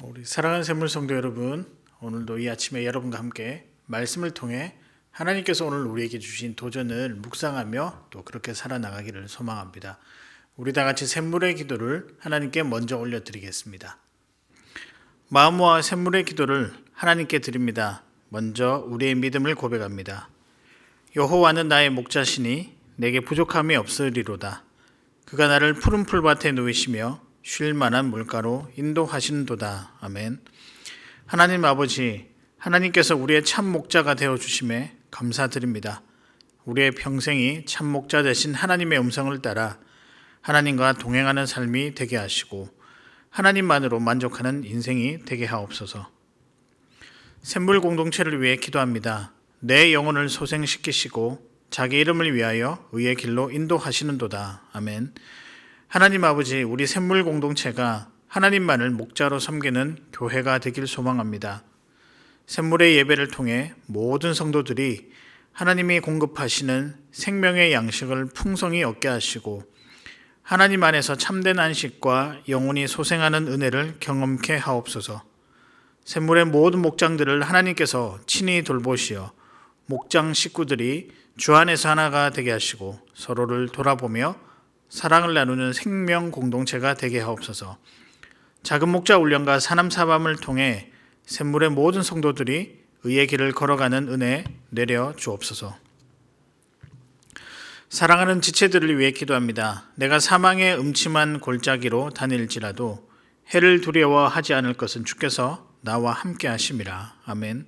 우리 사랑하는 샘물 성도 여러분, 오늘도 이 아침에 여러분과 함께 말씀을 통해 하나님께서 오늘 우리에게 주신 도전을 묵상하며 또 그렇게 살아나가기를 소망합니다. 우리 다 같이 샘물의 기도를 하나님께 먼저 올려드리겠습니다. 마음과 샘물의 기도를 하나님께 드립니다. 먼저 우리의 믿음을 고백합니다. 여호와는 나의 목자시니 내게 부족함이 없으리로다. 그가 나를 푸른 풀밭에 누이시며 쉴 만한 물가로 인도하시는도다. 아멘. 하나님 아버지, 하나님께서 우리의 참 목자가 되어 주심에 감사드립니다. 우리의 평생이 참 목자 되신 하나님의 음성을 따라 하나님과 동행하는 삶이 되게 하시고 하나님만으로 만족하는 인생이 되게 하옵소서. 샘물 공동체를 위해 기도합니다. 내 영혼을 소생시키시고 자기 이름을 위하여 의의 길로 인도하시는도다. 아멘. 하나님 아버지, 우리 샘물 공동체가 하나님만을 목자로 섬기는 교회가 되길 소망합니다. 샘물의 예배를 통해 모든 성도들이 하나님이 공급하시는 생명의 양식을 풍성히 얻게 하시고 하나님 안에서 참된 안식과 영혼이 소생하는 은혜를 경험케 하옵소서. 샘물의 모든 목장들을 하나님께서 친히 돌보시어 목장 식구들이 주 안에서 하나가 되게 하시고 서로를 돌아보며 사랑을 나누는 생명 공동체가 되게 하옵소서. 작은 목자 훈련과 사남사밤을 통해 샘물의 모든 성도들이 의의 길을 걸어가는 은혜 내려 주옵소서. 사랑하는 지체들을 위해 기도합니다. 내가 사망의 음침한 골짜기로 다닐지라도 해를 두려워하지 않을 것은 주께서 나와 함께 하심이라. 아멘.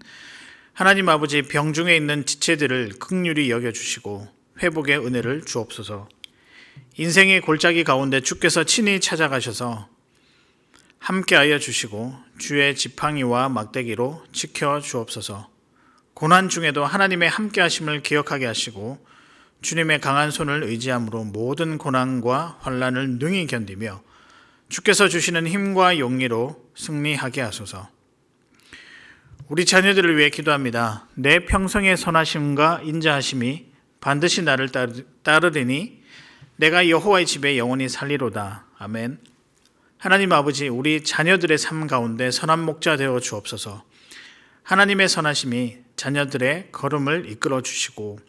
하나님 아버지, 병중에 있는 지체들을 긍휼히 여겨주시고 회복의 은혜를 주옵소서. 인생의 골짜기 가운데 주께서 친히 찾아가셔서 함께하여 주시고 주의 지팡이와 막대기로 지켜 주옵소서. 고난 중에도 하나님의 함께하심을 기억하게 하시고 주님의 강한 손을 의지함으로 모든 고난과 환난을 능히 견디며 주께서 주시는 힘과 용기로 승리하게 하소서. 우리 자녀들을 위해 기도합니다. 내 평생의 선하심과 인자하심이 반드시 나를 따르리니 내가 여호와의 집에 영원히 살리로다. 아멘. 하나님 아버지, 우리 자녀들의 삶 가운데 선한 목자 되어 주옵소서. 하나님의 선하심이 자녀들의 걸음을 이끌어 주시고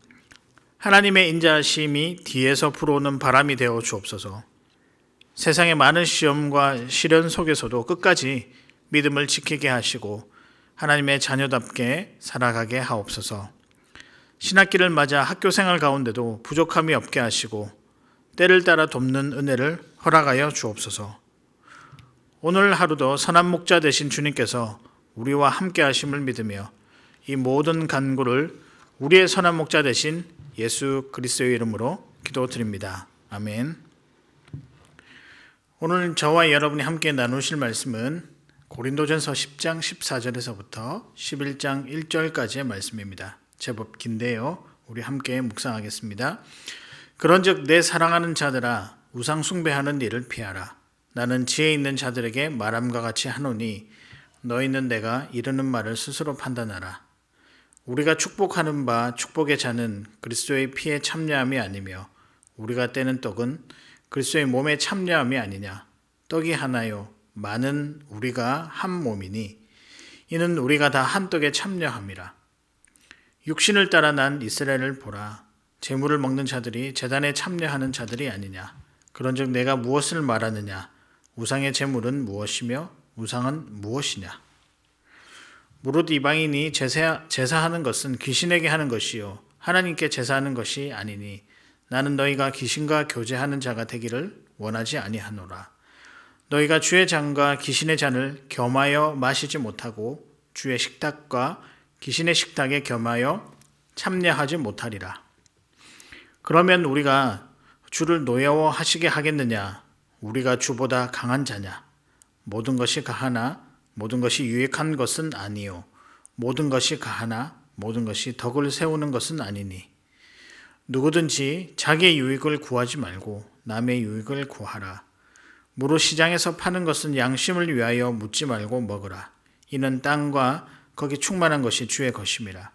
하나님의 인자하심이 뒤에서 불어오는 바람이 되어 주옵소서. 세상의 많은 시험과 시련 속에서도 끝까지 믿음을 지키게 하시고 하나님의 자녀답게 살아가게 하옵소서. 신학기를 맞아 학교 생활 가운데도 부족함이 없게 하시고 때를 따라 돕는 은혜를 허락하여 주옵소서. 오늘 하루도 선한 목자 되신 주님께서 우리와 함께 하심을 믿으며 이 모든 간구를 우리의 선한 목자 되신 예수 그리스도의 이름으로 기도드립니다. 아멘. 오늘 저와 여러분이 함께 나누실 말씀은 고린도전서 10장 14절에서부터 11장 1절까지의 말씀입니다. 제법 긴데요. 우리 함께 묵상하겠습니다. 그런즉 내 사랑하는 자들아, 우상 숭배하는 일을 피하라. 나는 지혜 있는 자들에게 말함과 같이 하노니 너희는 내가 이르는 말을 스스로 판단하라. 우리가 축복하는 바 축복의 잔은 그리스도의 피에 참여함이 아니며 우리가 떼는 떡은 그리스도의 몸에 참여함이 아니냐. 떡이 하나요 많은 우리가 한 몸이니 이는 우리가 다 한 떡에 참여함이라. 육신을 따라 난 이스라엘을 보라. 제물을 먹는 자들이 제단에 참여하는 자들이 아니냐. 그런즉 내가 무엇을 말하느냐. 우상의 제물은 무엇이며 우상은 무엇이냐. 무릇 이방인이 제사하는 것은 귀신에게 하는 것이요 하나님께 제사하는 것이 아니니 나는 너희가 귀신과 교제하는 자가 되기를 원하지 아니하노라. 너희가 주의 잔과 귀신의 잔을 겸하여 마시지 못하고 주의 식탁과 귀신의 식탁에 겸하여 참여하지 못하리라. 그러면 우리가 주를 노여워하시게 하겠느냐? 우리가 주보다 강한 자냐? 모든 것이 가하나 모든 것이 유익한 것은 아니요 모든 것이 가하나 모든 것이 덕을 세우는 것은 아니니 누구든지 자기의 유익을 구하지 말고 남의 유익을 구하라. 무릇 시장에서 파는 것은 양심을 위하여 묻지 말고 먹으라. 이는 땅과 거기 충만한 것이 주의 것임이라.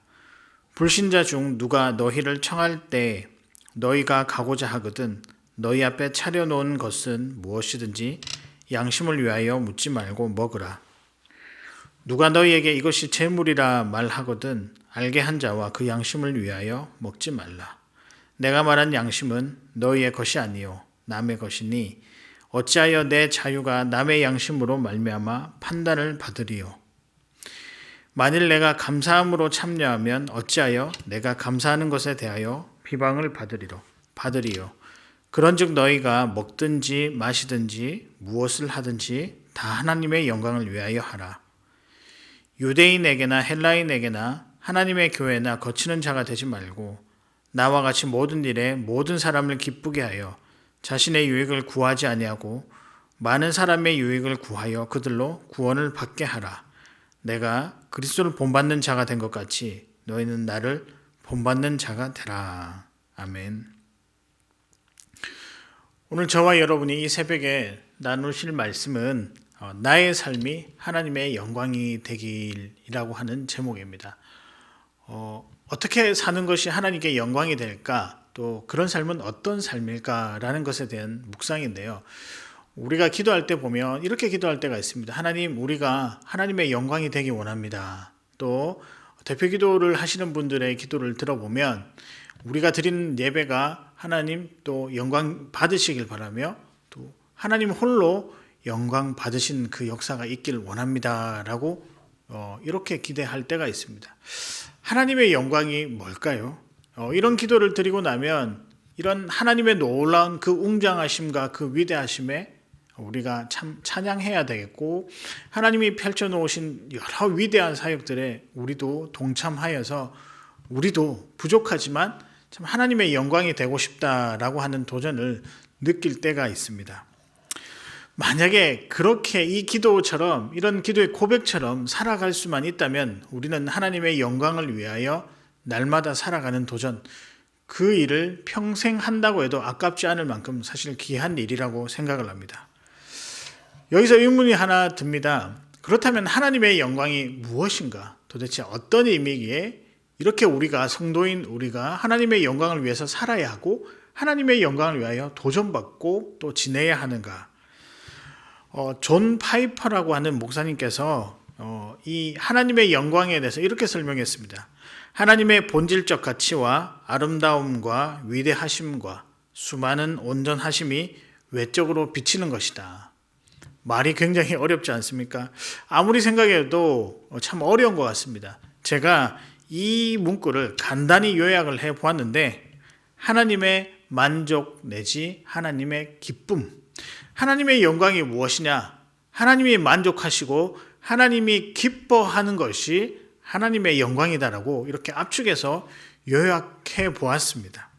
불신자 중 누가 너희를 청할 때 너희가 가고자 하거든 너희 앞에 차려놓은 것은 무엇이든지 양심을 위하여 묻지 말고 먹으라. 누가 너희에게 이것이 재물이라 말하거든 알게 한 자와 그 양심을 위하여 먹지 말라. 내가 말한 양심은 너희의 것이 아니요 남의 것이니 어찌하여 내 자유가 남의 양심으로 말미암아 판단을 받으리요. 만일 내가 감사함으로 참여하면 어찌하여 내가 감사하는 것에 대하여 비방을 받으리요. 그런즉 너희가 먹든지 마시든지 무엇을 하든지 다 하나님의 영광을 위하여 하라. 유대인에게나 헬라인에게나 하나님의 교회나 거치는 자가 되지 말고 나와 같이 모든 일에 모든 사람을 기쁘게 하여 자신의 유익을 구하지 아니하고 많은 사람의 유익을 구하여 그들로 구원을 받게 하라. 내가 그리스도를 본받는 자가 된 것 같이 너희는 나를 본받는 자가 되라. 아멘. 오늘 저와 여러분이 이 새벽에 나누실 말씀은 나의 삶이 하나님의 영광이 되길이라고 하는 제목입니다. 어떻게 사는 것이 하나님께 영광이 될까? 또 그런 삶은 어떤 삶일까라는 것에 대한 묵상인데요. 우리가 기도할 때 보면 이렇게 기도할 때가 있습니다. 하나님, 우리가 하나님의 영광이 되기 원합니다. 또 대표 기도를 하시는 분들의 기도를 들어보면 우리가 드리는 예배가 하나님 또 영광 받으시길 바라며 또 하나님 홀로 영광 받으신 그 역사가 있길 원합니다라고 이렇게 기대할 때가 있습니다. 하나님의 영광이 뭘까요? 이런 기도를 드리고 나면 이런 하나님의 놀라운 그 웅장하심과 그 위대하심에 우리가 참 찬양해야 되겠고, 하나님이 펼쳐놓으신 여러 위대한 사역들에 우리도 동참하여서 우리도 부족하지만 참 하나님의 영광이 되고 싶다라고 하는 도전을 느낄 때가 있습니다. 만약에 그렇게 이 기도처럼, 이런 기도의 고백처럼 살아갈 수만 있다면 우리는 하나님의 영광을 위하여 날마다 살아가는 도전, 그 일을 평생 한다고 해도 아깝지 않을 만큼 사실 귀한 일이라고 생각을 합니다. 여기서 의문이 하나 듭니다. 그렇다면 하나님의 영광이 무엇인가? 도대체 어떤 의미기에 이렇게 우리가, 성도인 우리가 하나님의 영광을 위해서 살아야 하고 하나님의 영광을 위하여 도전받고 또 지내야 하는가? 존 파이퍼라고 하는 목사님께서 이 하나님의 영광에 대해서 이렇게 설명했습니다. 하나님의 본질적 가치와 아름다움과 위대하심과 수많은 온전하심이 외적으로 비치는 것이다. 말이 굉장히 어렵지 않습니까? 아무리 생각해도 참 어려운 것 같습니다. 제가 이 문구를 간단히 요약을 해보았는데, 하나님의 만족 내지 하나님의 기쁨, 하나님의 영광이 무엇이냐? 하나님이 만족하시고 하나님이 기뻐하는 것이 하나님의 영광이다라고 이렇게 압축해서 요약해 보았습니다.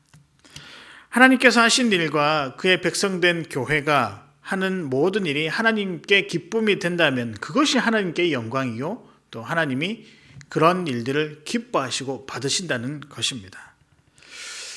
하나님께서 하신 일과 그의 백성된 교회가 하는 모든 일이 하나님께 기쁨이 된다면 그것이 하나님께 영광이요, 또 하나님이 그런 일들을 기뻐하시고 받으신다는 것입니다.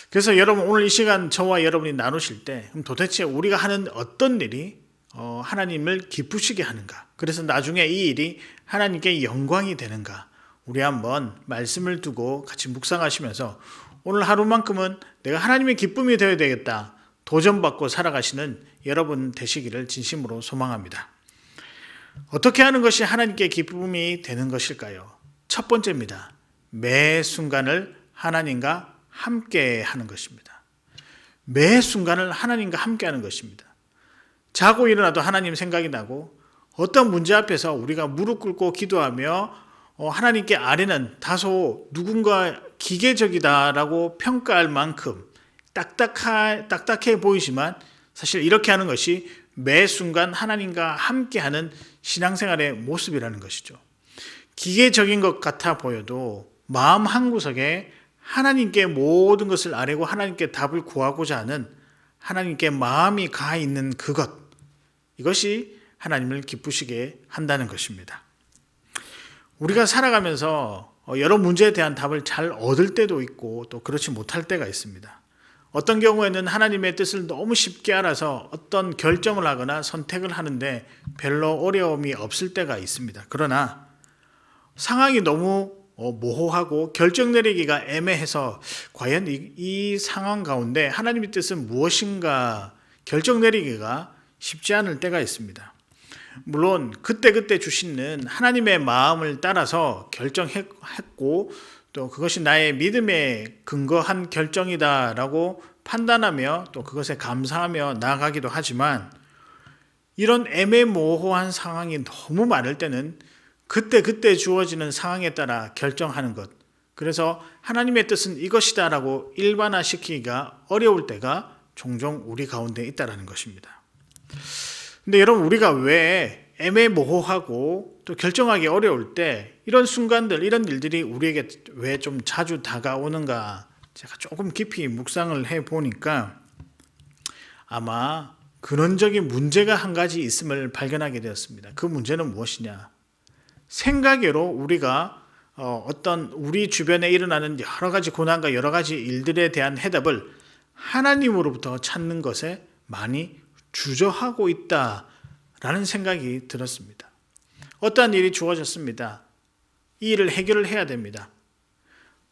그래서 여러분, 오늘 이 시간 저와 여러분이 나누실 때 그럼 도대체 우리가 하는 어떤 일이 하나님을 기쁘시게 하는가? 그래서 나중에 이 일이 하나님께 영광이 되는가? 우리 한번 말씀을 두고 같이 묵상하시면서 오늘 하루만큼은 내가 하나님의 기쁨이 되어야 되겠다, 도전받고 살아가시는 여러분 되시기를 진심으로 소망합니다. 어떻게 하는 것이 하나님께 기쁨이 되는 것일까요? 첫 번째입니다. 매 순간을 하나님과 함께 하는 것입니다. 매 순간을 하나님과 함께 하는 것입니다. 자고 일어나도 하나님 생각이 나고, 어떤 문제 앞에서 우리가 무릎 꿇고 기도하며 하나님께 아뢰는 다소 누군가 기계적이다라고 평가할 만큼 딱딱해 보이지만 사실 이렇게 하는 것이 매 순간 하나님과 함께하는 신앙생활의 모습이라는 것이죠. 기계적인 것 같아 보여도 마음 한구석에 하나님께 모든 것을 아뢰고 하나님께 답을 구하고자 하는 하나님께 마음이 가 있는 그것, 이것이 하나님을 기쁘시게 한다는 것입니다. 우리가 살아가면서 여러 문제에 대한 답을 잘 얻을 때도 있고 또 그렇지 못할 때가 있습니다. 어떤 경우에는 하나님의 뜻을 너무 쉽게 알아서 어떤 결정을 하거나 선택을 하는데 별로 어려움이 없을 때가 있습니다. 그러나 상황이 너무 모호하고 결정 내리기가 애매해서 과연 이 상황 가운데 하나님의 뜻은 무엇인가 결정 내리기가 쉽지 않을 때가 있습니다. 물론 그때그때 주시는 하나님의 마음을 따라서 결정했고 또 그것이 나의 믿음에 근거한 결정이다라고 판단하며 또 그것에 감사하며 나아가기도 하지만, 이런 애매모호한 상황이 너무 많을 때는 그때그때 주어지는 상황에 따라 결정하는 것, 그래서 하나님의 뜻은 이것이다라고 일반화시키기가 어려울 때가 종종 우리 가운데 있다라는 것입니다. 근데 여러분, 우리가 왜 애매모호하고 또 결정하기 어려울 때 이런 순간들, 이런 일들이 우리에게 왜 좀 자주 다가오는가, 제가 조금 깊이 묵상을 해보니까 아마 근원적인 문제가 한 가지 있음을 발견하게 되었습니다. 그 문제는 무엇이냐? 생각외로 우리가 어떤 우리 주변에 일어나는 여러 가지 고난과 여러 가지 일들에 대한 해답을 하나님으로부터 찾는 것에 많이 주저하고 있다라는 생각이 들었습니다. 어떠한 일이 주어졌습니다. 이 일을 해결을 해야 됩니다.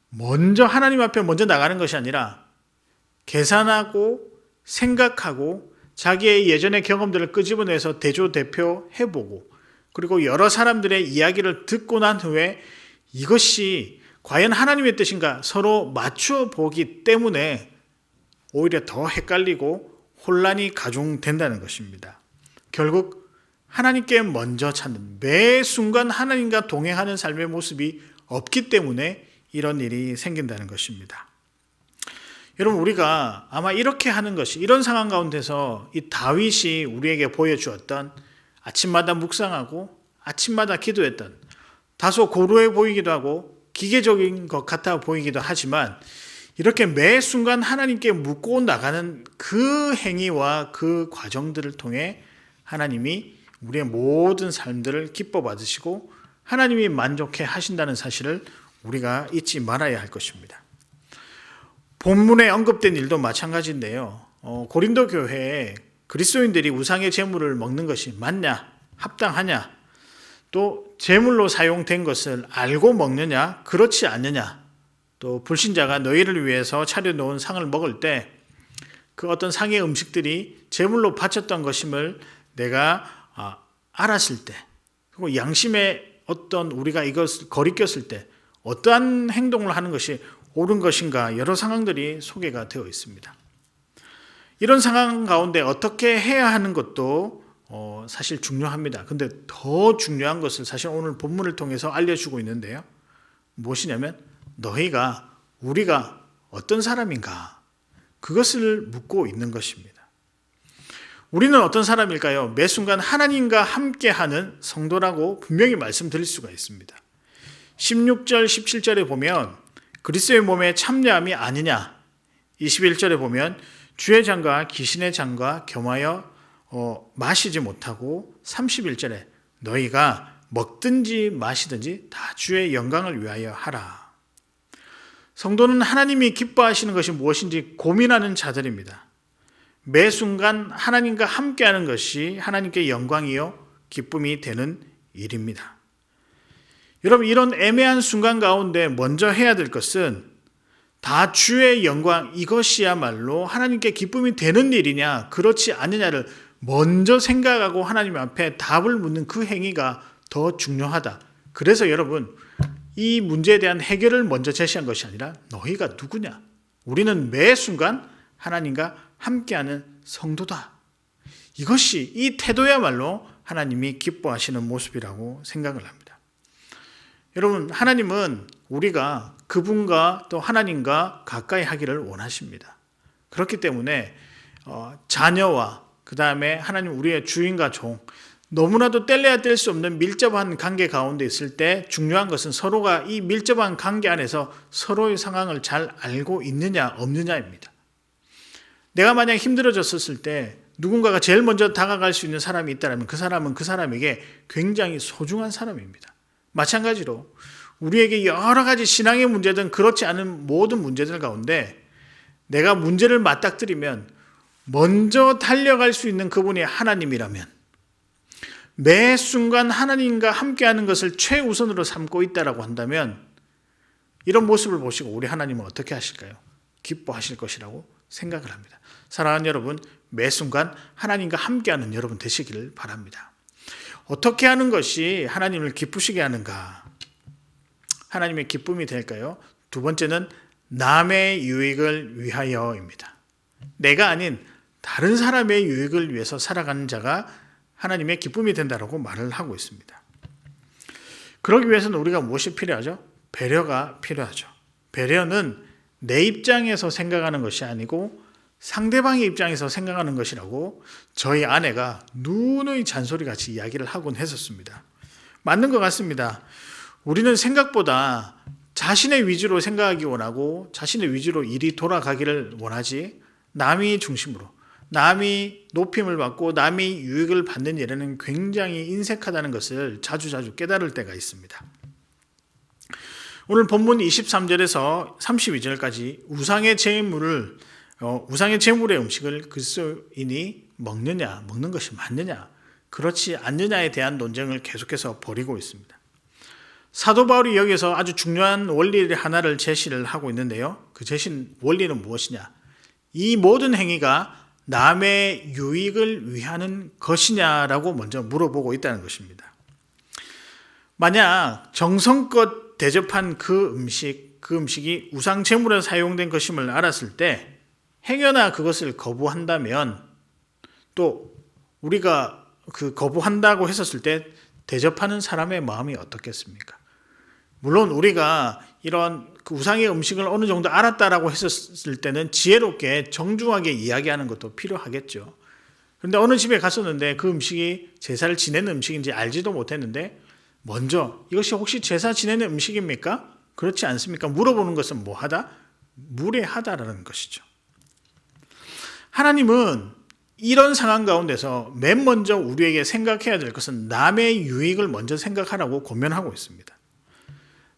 먼저 하나님 앞에 먼저 나가는 것이 아니라 계산하고 생각하고 자기의 예전의 경험들을 끄집어내서 대조대표해보고, 그리고 여러 사람들의 이야기를 듣고 난 후에 이것이 과연 하나님의 뜻인가 서로 맞추어 보기 때문에 오히려 더 헷갈리고 혼란이 가중된다는 것입니다. 결국 하나님께 먼저 찾는, 매 순간 하나님과 동행하는 삶의 모습이 없기 때문에 이런 일이 생긴다는 것입니다. 여러분, 우리가 아마 이렇게 하는 것이, 이런 상황 가운데서 이 다윗이 우리에게 보여주었던 아침마다 묵상하고 아침마다 기도했던, 다소 고루해 보이기도 하고 기계적인 것 같아 보이기도 하지만, 이렇게 매 순간 하나님께 묻고 나가는 그 행위와 그 과정들을 통해 하나님이 우리의 모든 삶들을 기뻐 받으시고 하나님이 만족해 하신다는 사실을 우리가 잊지 말아야 할 것입니다. 본문에 언급된 일도 마찬가지인데요. 고린도 교회에 그리스도인들이 우상의 제물을 먹는 것이 맞냐, 합당하냐, 또 제물로 사용된 것을 알고 먹느냐, 그렇지 않느냐, 또 불신자가 너희를 위해서 차려놓은 상을 먹을 때 그 어떤 상의 음식들이 제물로 바쳤던 것임을 내가 알았을 때, 그리고 양심에 어떤 우리가 이것을 거리꼈을 때 어떠한 행동을 하는 것이 옳은 것인가, 여러 상황들이 소개가 되어 있습니다. 이런 상황 가운데 어떻게 해야 하는 것도 사실 중요합니다. 근데 더 중요한 것을 사실 오늘 본문을 통해서 알려주고 있는데요. 무엇이냐면 우리가 어떤 사람인가, 그것을 묻고 있는 것입니다. 우리는 어떤 사람일까요? 매 순간 하나님과 함께하는 성도라고 분명히 말씀드릴 수가 있습니다. 16절, 17절에 보면 그리스도의 몸에 참여함이 아니냐, 21절에 보면 주의 잔과 귀신의 잔과 겸하여 마시지 못하고, 31절에 너희가 먹든지 마시든지 다 주의 영광을 위하여 하라. 성도는 하나님이 기뻐하시는 것이 무엇인지 고민하는 자들입니다. 매 순간 하나님과 함께하는 것이 하나님께 영광이요 기쁨이 되는 일입니다. 여러분, 이런 애매한 순간 가운데 먼저 해야 될 것은 다 주의 영광, 이것이야말로 하나님께 기쁨이 되는 일이냐 그렇지 않느냐를 먼저 생각하고 하나님 앞에 답을 묻는 그 행위가 더 중요하다. 그래서 여러분, 이 문제에 대한 해결을 먼저 제시한 것이 아니라 너희가 누구냐? 우리는 매 순간 하나님과 함께하는 성도다. 이것이, 이 태도야말로 하나님이 기뻐하시는 모습이라고 생각을 합니다. 여러분, 하나님은 우리가 그분과 또 하나님과 가까이 하기를 원하십니다. 그렇기 때문에 자녀와 그 다음에 하나님 우리의 주인과 종, 너무나도 뗄래야 뗄 수 없는 밀접한 관계 가운데 있을 때 중요한 것은 서로가 이 밀접한 관계 안에서 서로의 상황을 잘 알고 있느냐 없느냐입니다. 내가 만약 힘들어졌을 때 누군가가 제일 먼저 다가갈 수 있는 사람이 있다면 그 사람은 그 사람에게 굉장히 소중한 사람입니다. 마찬가지로 우리에게 여러 가지 신앙의 문제든 그렇지 않은 모든 문제들 가운데 내가 문제를 맞닥뜨리면 먼저 달려갈 수 있는 그분이 하나님이라면, 매 순간 하나님과 함께하는 것을 최우선으로 삼고 있다고 한다면, 이런 모습을 보시고 우리 하나님은 어떻게 하실까요? 기뻐하실 것이라고 생각을 합니다. 사랑하는 여러분, 매 순간 하나님과 함께하는 여러분 되시기를 바랍니다. 어떻게 하는 것이 하나님을 기쁘시게 하는가? 하나님의 기쁨이 될까요? 두 번째는 남의 유익을 위하여입니다. 내가 아닌 다른 사람의 유익을 위해서 살아가는 자가 하나님의 기쁨이 된다라고 말을 하고 있습니다. 그러기 위해서는 우리가 무엇이 필요하죠? 배려가 필요하죠. 배려는 내 입장에서 생각하는 것이 아니고 상대방의 입장에서 생각하는 것이라고 저희 아내가 누누이 잔소리같이 이야기를 하곤 했었습니다. 맞는 것 같습니다. 우리는 생각보다 자신의 위주로 생각하기 원하고 자신의 위주로 일이 돌아가기를 원하지 남이 중심으로, 남이 높임을 받고 남이 유익을 받는 일에는 굉장히 인색하다는 것을 자주 깨달을 때가 있습니다. 오늘 본문 23절에서 32절까지 우상의 제물의 음식을 그리스도인이 먹는 것이 맞느냐, 그렇지 않느냐에 대한 논쟁을 계속해서 벌이고 있습니다. 사도 바울이 여기서 아주 중요한 원리 하나를 제시를 하고 있는데요. 그 원리는 무엇이냐? 이 모든 행위가 남의 유익을 위하는 것이냐라고 먼저 물어보고 있다는 것입니다. 만약 정성껏 대접한 그 음식이 우상 제물에 사용된 것임을 알았을 때 행여나 그것을 거부한다면, 또 우리가 거부한다고 했었을 때 대접하는 사람의 마음이 어떻겠습니까? 물론 우리가 이런 우상의 음식을 어느 정도 알았다라고 했었을 때는 지혜롭게 정중하게 이야기하는 것도 필요하겠죠. 그런데 어느 집에 갔었는데 그 음식이 제사를 지내는 음식인지 알지도 못했는데 먼저 이것이 혹시 제사 지내는 음식입니까? 그렇지 않습니까? 물어보는 것은 뭐하다? 무례하다라는 것이죠. 하나님은 이런 상황 가운데서 맨 먼저 우리에게 생각해야 될 것은 남의 유익을 먼저 생각하라고 권면하고 있습니다.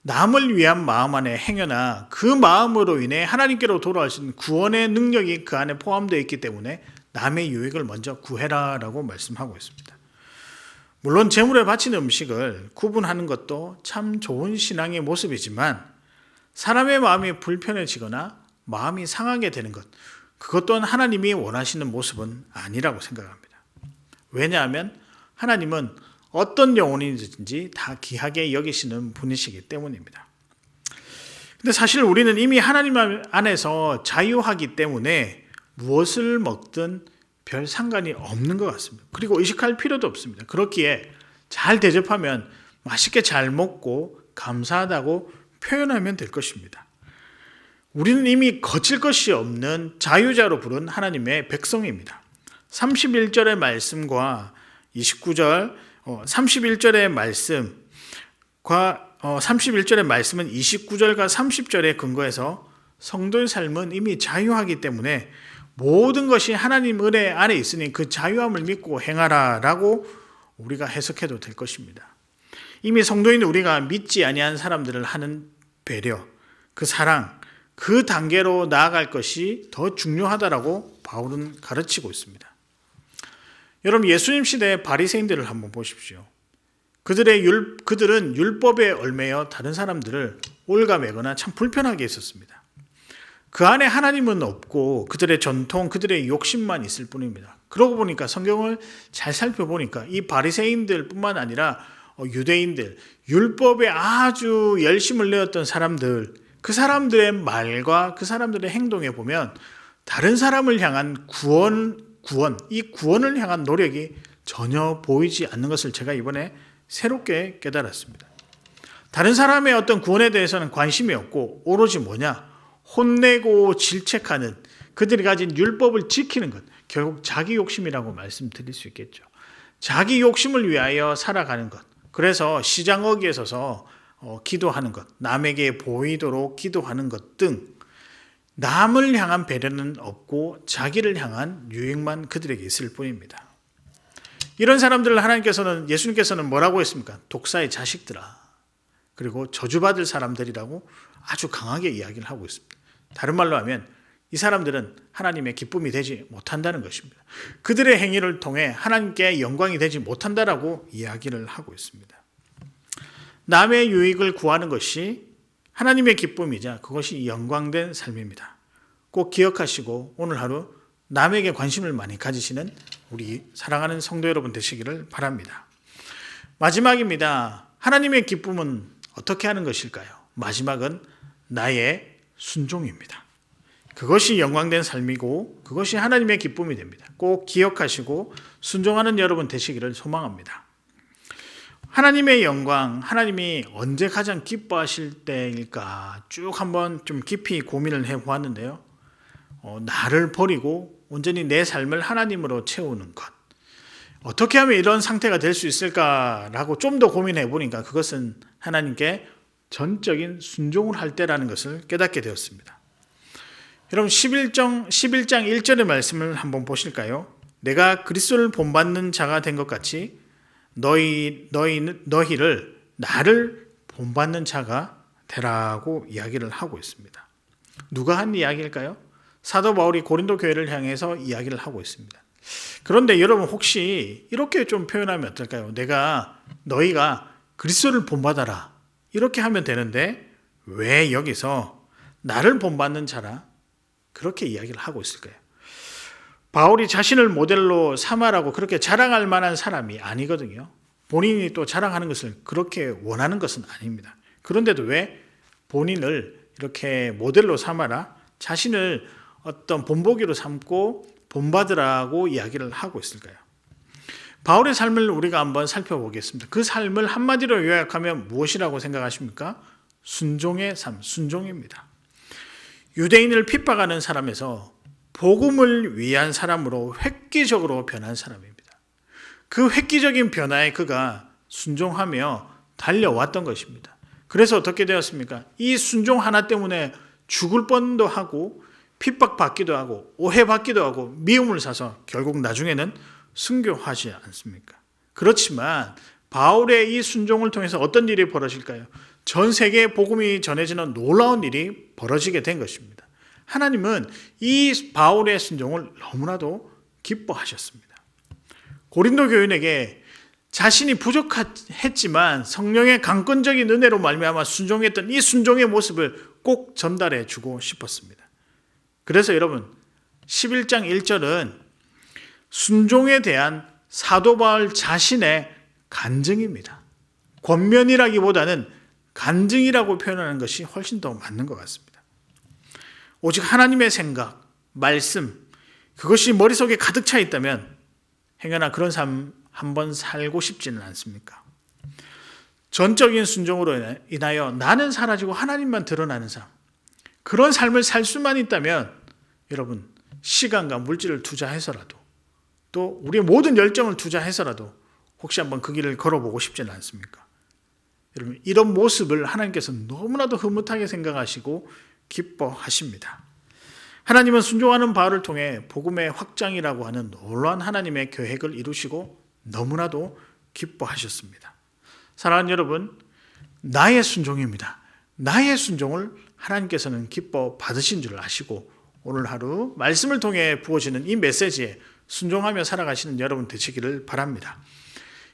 남을 위한 마음 안에 행여나 그 마음으로 인해 하나님께로 돌아올 수 있는 구원의 능력이 그 안에 포함되어 있기 때문에 남의 유익을 먼저 구해라라고 말씀하고 있습니다. 물론 제물에 바치는 음식을 구분하는 것도 참 좋은 신앙의 모습이지만 사람의 마음이 불편해지거나 마음이 상하게 되는 것, 그것 또한 하나님이 원하시는 모습은 아니라고 생각합니다. 왜냐하면 하나님은 어떤 영혼이든지 다 귀하게 여기시는 분이시기 때문입니다. 근데 사실 우리는 이미 하나님 안에서 자유하기 때문에 무엇을 먹든 별 상관이 없는 것 같습니다. 그리고 의식할 필요도 없습니다. 그렇기에 잘 대접하면 맛있게 잘 먹고 감사하다고 표현하면 될 것입니다. 우리는 이미 거칠 것이 없는 자유자로 부른 하나님의 백성입니다. 31절의 말씀과 29절, 31절의 말씀은 29절과 30절에 근거해서 성도의 삶은 이미 자유하기 때문에 모든 것이 하나님 은혜 안에 있으니 그 자유함을 믿고 행하라라고 우리가 해석해도 될 것입니다. 이미 성도인 우리가 믿지 아니한 사람들을 하는 배려, 그 사랑, 그 단계로 나아갈 것이 더 중요하다라고 바울은 가르치고 있습니다. 여러분, 예수님 시대의 바리새인들을 한번 보십시오. 그들은 율법에 얽매여 다른 사람들을 올가매거나 참 불편하게 했었습니다. 그 안에 하나님은 없고 그들의 전통, 그들의 욕심만 있을 뿐입니다. 그러고 보니까 성경을 잘 살펴보니까 이 바리새인들 뿐만 아니라 유대인들, 율법에 아주 열심을 내었던 사람들, 그 사람들의 말과 그 사람들의 행동에 보면 다른 사람을 향한 이 구원을 향한 노력이 전혀 보이지 않는 것을 제가 이번에 새롭게 깨달았습니다. 다른 사람의 어떤 구원에 대해서는 관심이 없고 오로지 혼내고 질책하는, 그들이 가진 율법을 지키는 것, 결국 자기 욕심이라고 말씀드릴 수 있겠죠. 자기 욕심을 위하여 살아가는 것, 그래서 시장 어귀에 서서 기도하는 것, 남에게 보이도록 기도하는 것 등 남을 향한 배려는 없고 자기를 향한 유익만 그들에게 있을 뿐입니다. 이런 사람들을 예수님께서는 뭐라고 했습니까? 독사의 자식들아, 그리고 저주받을 사람들이라고 아주 강하게 이야기를 하고 있습니다. 다른 말로 하면 이 사람들은 하나님의 기쁨이 되지 못한다는 것입니다. 그들의 행위를 통해 하나님께 영광이 되지 못한다라고 이야기를 하고 있습니다. 남의 유익을 구하는 것이 하나님의 기쁨이자 그것이 영광된 삶입니다. 꼭 기억하시고 오늘 하루 남에게 관심을 많이 가지시는 우리 사랑하는 성도 여러분 되시기를 바랍니다. 마지막입니다. 하나님의 기쁨은 어떻게 하는 것일까요? 마지막은 나의 순종입니다. 그것이 영광된 삶이고 그것이 하나님의 기쁨이 됩니다. 꼭 기억하시고 순종하는 여러분 되시기를 소망합니다. 하나님의 영광, 하나님이 언제 가장 기뻐하실 때일까 쭉 한번 좀 깊이 고민을 해보았는데요. 나를 버리고 온전히 내 삶을 하나님으로 채우는 것. 어떻게 하면 이런 상태가 될 수 있을까라고 좀 더 고민해 보니까 그것은 하나님께 전적인 순종을 할 때라는 것을 깨닫게 되었습니다. 여러분 11장 1절의 말씀을 한번 보실까요? 내가 그리스도를 본받는 자가 된 것 같이 너희를 나를 본받는 자가 되라고 이야기를 하고 있습니다. 누가 한 이야기일까요? 사도 바울이 고린도 교회를 향해서 이야기를 하고 있습니다. 그런데 여러분 혹시 이렇게 좀 표현하면 어떨까요? 너희가 그리스도를 본받아라 이렇게 하면 되는데 왜 여기서 나를 본받는 자라 그렇게 이야기를 하고 있을까요? 바울이 자신을 모델로 삼아라고 그렇게 자랑할 만한 사람이 아니거든요. 본인이 또 자랑하는 것을 그렇게 원하는 것은 아닙니다. 그런데도 왜 본인을 이렇게 모델로 삼아라, 자신을 어떤 본보기로 삼고 본받으라고 이야기를 하고 있을까요? 바울의 삶을 우리가 한번 살펴보겠습니다. 그 삶을 한마디로 요약하면 무엇이라고 생각하십니까? 순종의 삶, 순종입니다. 유대인을 핍박하는 사람에서 복음을 위한 사람으로 획기적으로 변한 사람입니다. 그 획기적인 변화에 그가 순종하며 달려왔던 것입니다. 그래서 어떻게 되었습니까? 이 순종 하나 때문에 죽을 뻔도 하고 핍박받기도 하고 오해받기도 하고 미움을 사서 결국 나중에는 순교하지 않습니까? 그렇지만 바울의 이 순종을 통해서 어떤 일이 벌어질까요? 전 세계에 복음이 전해지는 놀라운 일이 벌어지게 된 것입니다. 하나님은 이 바울의 순종을 너무나도 기뻐하셨습니다. 고린도 교인에게 자신이 부족했지만 성령의 강권적인 은혜로 말미암아 순종했던 이 순종의 모습을 꼭 전달해 주고 싶었습니다. 그래서 여러분 11장 1절은 순종에 대한 사도 바울 자신의 간증입니다. 권면이라기보다는 간증이라고 표현하는 것이 훨씬 더 맞는 것 같습니다. 오직 하나님의 생각, 말씀, 그것이 머릿속에 가득 차 있다면 행여나 그런 삶 한번 살고 싶지는 않습니까? 전적인 순종으로 인하여 나는 사라지고 하나님만 드러나는 삶, 그런 삶을 살 수만 있다면 여러분 시간과 물질을 투자해서라도 또 우리의 모든 열정을 투자해서라도 혹시 한번 그 길을 걸어보고 싶지는 않습니까? 여러분 이런 모습을 하나님께서 너무나도 흐뭇하게 생각하시고 기뻐하십니다. 하나님은 순종하는 바울을 통해 복음의 확장이라고 하는 놀라운 하나님의 계획을 이루시고 너무나도 기뻐하셨습니다. 사랑하는 여러분, 나의 순종입니다. 나의 순종을 하나님께서는 기뻐 받으신 줄 아시고 오늘 하루 말씀을 통해 부어지는 이 메시지에 순종하며 살아가시는 여러분 되시기를 바랍니다.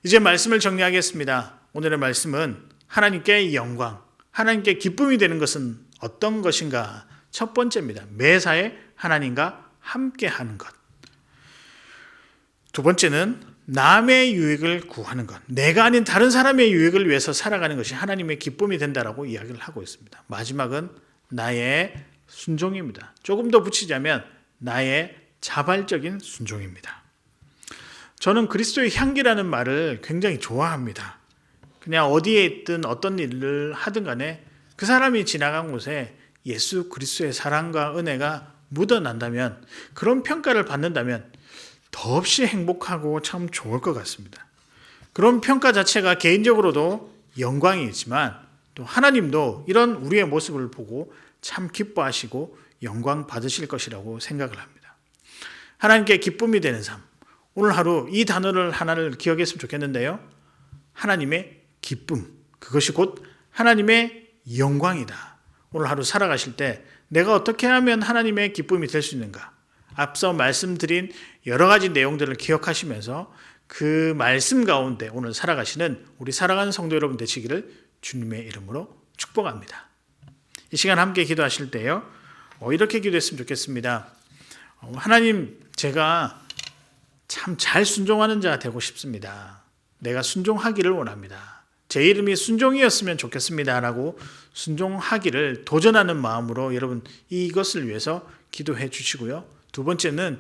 이제 말씀을 정리하겠습니다. 오늘의 말씀은 하나님께 영광, 하나님께 기쁨이 되는 것은 어떤 것인가? 첫 번째입니다. 매사에 하나님과 함께하는 것. 두 번째는 남의 유익을 구하는 것. 내가 아닌 다른 사람의 유익을 위해서 살아가는 것이 하나님의 기쁨이 된다라고 이야기를 하고 있습니다. 마지막은 나의 순종입니다. 조금 더 붙이자면 나의 자발적인 순종입니다. 저는 그리스도의 향기라는 말을 굉장히 좋아합니다. 그냥 어디에 있든 어떤 일을 하든 간에 그 사람이 지나간 곳에 예수 그리스도의 사랑과 은혜가 묻어난다면, 그런 평가를 받는다면 더없이 행복하고 참 좋을 것 같습니다. 그런 평가 자체가 개인적으로도 영광이지만 또 하나님도 이런 우리의 모습을 보고 참 기뻐하시고 영광 받으실 것이라고 생각을 합니다. 하나님께 기쁨이 되는 삶. 오늘 하루 이 단어를 하나를 기억했으면 좋겠는데요. 하나님의 기쁨. 그것이 곧 하나님의 영광이다. 오늘 하루 살아가실 때 내가 어떻게 하면 하나님의 기쁨이 될 수 있는가? 앞서 말씀드린 여러 가지 내용들을 기억하시면서 그 말씀 가운데 오늘 살아가시는 우리 사랑하는 성도 여러분 되시기를 주님의 이름으로 축복합니다. 이 시간 함께 기도하실 때요. 이렇게 기도했으면 좋겠습니다. 하나님, 제가 참 잘 순종하는 자 되고 싶습니다. 내가 순종하기를 원합니다. 제 이름이 순종이었으면 좋겠습니다. 라고 순종하기를 도전하는 마음으로 여러분 이것을 위해서 기도해 주시고요. 두 번째는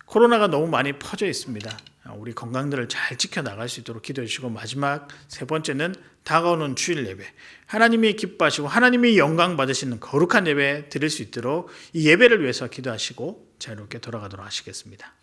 코로나가 너무 많이 퍼져 있습니다. 우리 건강들을 잘 지켜나갈 수 있도록 기도해 주시고, 마지막 세 번째는 다가오는 주일 예배, 하나님이 기뻐하시고 하나님이 영광 받으시는 거룩한 예배 드릴 수 있도록 이 예배를 위해서 기도하시고 자유롭게 돌아가도록 하시겠습니다.